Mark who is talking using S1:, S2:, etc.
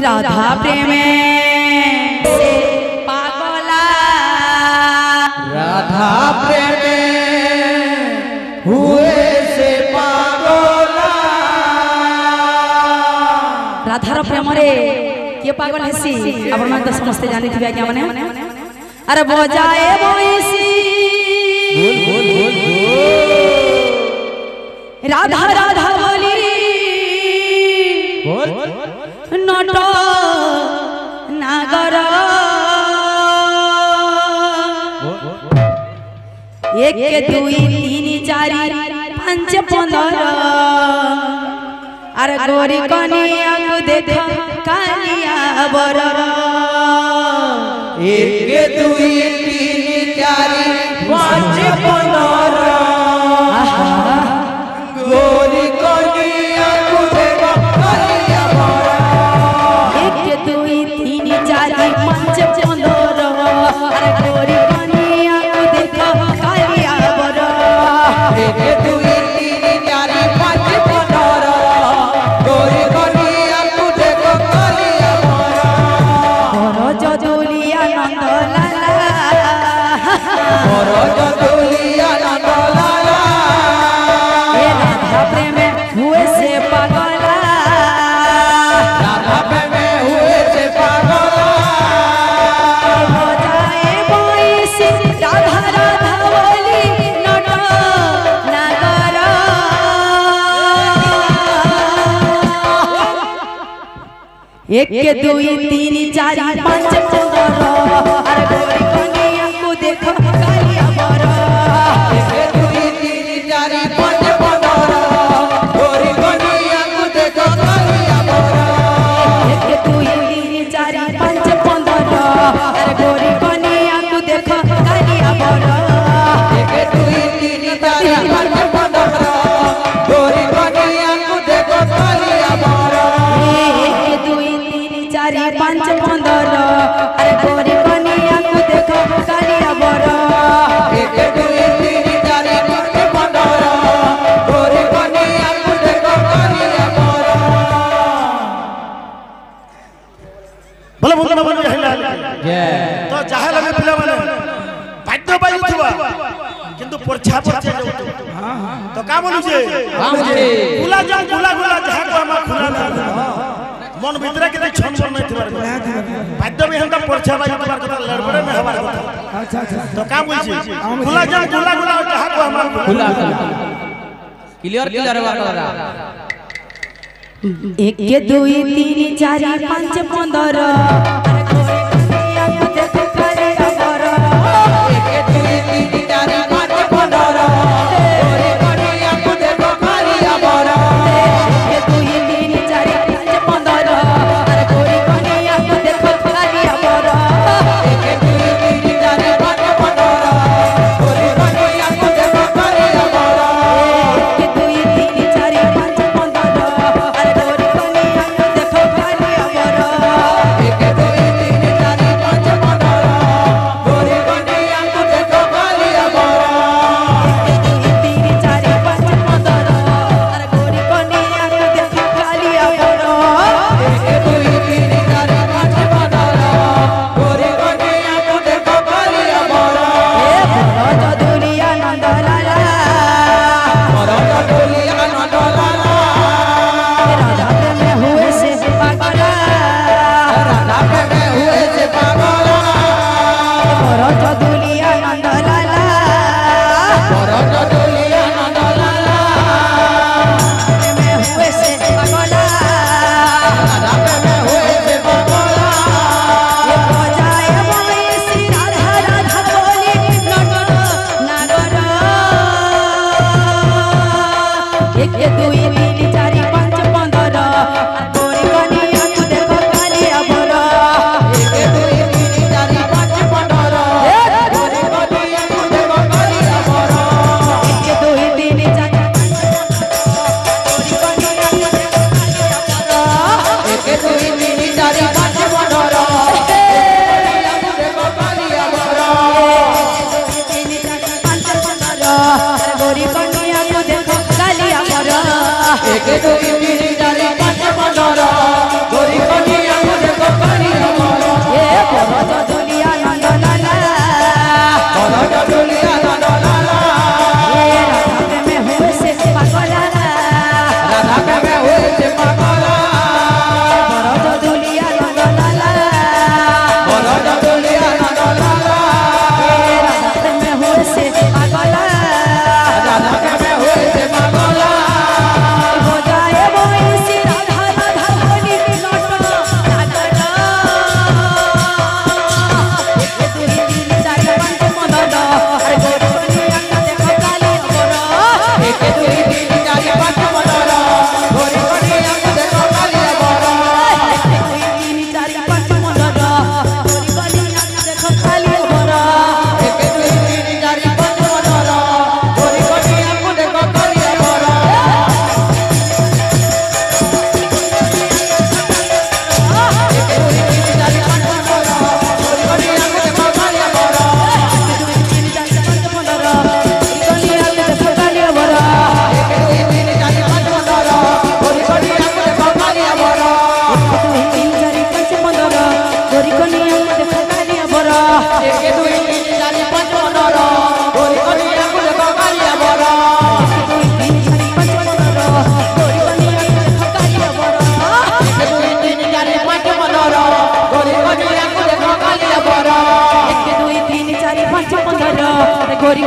S1: राधा प्रेमे से पागला
S2: राधा प्रेमे हुए से पागला
S1: राधार प्रेम रे किए पागल हेसी आपण मन तो समस्त जानि थिबे आज्ञा माने अरे बजाए बइसी राधा राधा बोली नट नागर एक दुई तीन चार पांच पंदर अरे गोरी कनिया को देख कालिया बर
S2: एक दुई तीन चार पांच पंदर गोरी कनिया को देख कालिया बर
S1: एक दुई तीन चार पांच पंदर अरे गोरी कनिया को देख कालिया बर
S2: एक दुई तीन चार पांच पंदर गोरी कनिया को देख कालिया बर
S1: जदुलिया नंद लाला
S2: मोर जदुलिया नंद लाला
S1: ए राधा प्रेमे हुए से पागला
S2: राधा प्रेमे हुए से पागला
S1: बजाए बइसी राधा राधा बोली नट नागर एक दुई तीन चार पांच पंदर अरे गोरी कनिया को देख कालिया बर
S2: एक दुई तीन चार पांच पंदर गोरी कनिया को देख कालिया बर
S1: एक दुई तीन चार पांच पंदर अरे गोरी कनिया को देख कालिया बर
S2: एक दुई तीन चार पांच पंदर गोरी कनिया को देख कालिया बर
S1: एक दुई तीन चार पांच पंदर अरे गोरी कनिया को देख कालिया बर
S2: एक दुई तीन चार पांच पंदर गोरी कनिया को देख कालिया बर
S3: बोले बोले बोले तो चाहे लगे पिला माने बाध्य बाजुथबा किंतु परछा परछा तो का बोलु जे गुला जहा को हम खुला ना मन भीतर के छन छन नहीं थिबार बाध्य भी हम परछा बाजुथबार कथा लड़बड़े में हमार कथा
S2: अच्छा
S3: तो का बोल छी गुला जहा को हम
S2: खुला क्लियर वाला
S1: एक दुई तीन चार पांच पंदर अरे गोरी कनिया को देख कालिया बर
S2: एक दुई तीन चार पांच पंदर गोरी कनिया को देख कालिया बर
S1: एक दुई तीन चार पांच पंदर अरे गोरी कनिया को देख कालिया बर
S2: एक दुई तीन चार पांच पंदर गोरी कनिया को देख कालिया बर
S1: एक दुई तीन चार पांच पंदर अरे गोरी कनिया को देख कालिया बर
S2: एक दुई
S1: गोरी